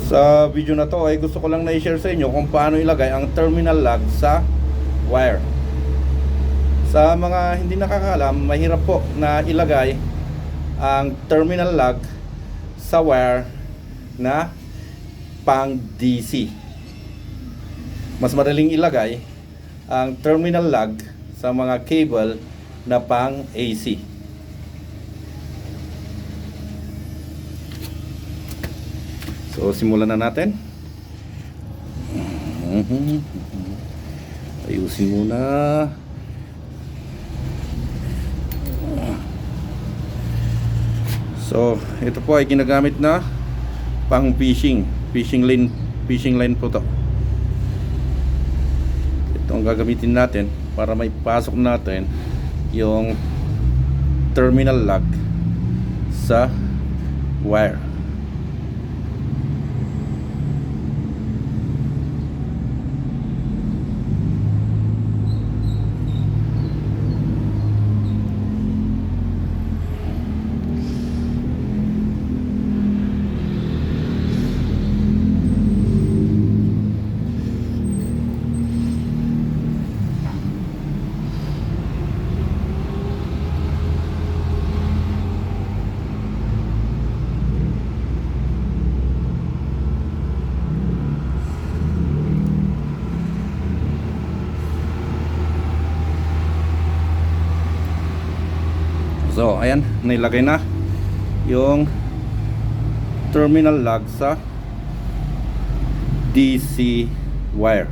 Sa video na to ay gusto ko lang na-share sa inyo kung paano ilagay ang terminal lock sa wire. Sa mga hindi nakakaalam, mahirap po na ilagay ang terminal lock sa wire na pang DC. Mas madaling ilagay ang terminal lock sa mga cable na pang AC. So, simulan na natin. Ayusin muna. So, ito po ay ginagamit na pang fishing line po to. Ito ang gagamitin natin para may pasok natin yung terminal lock sa wire. So, ayan, nailagay na yung terminal lock sa DC wire.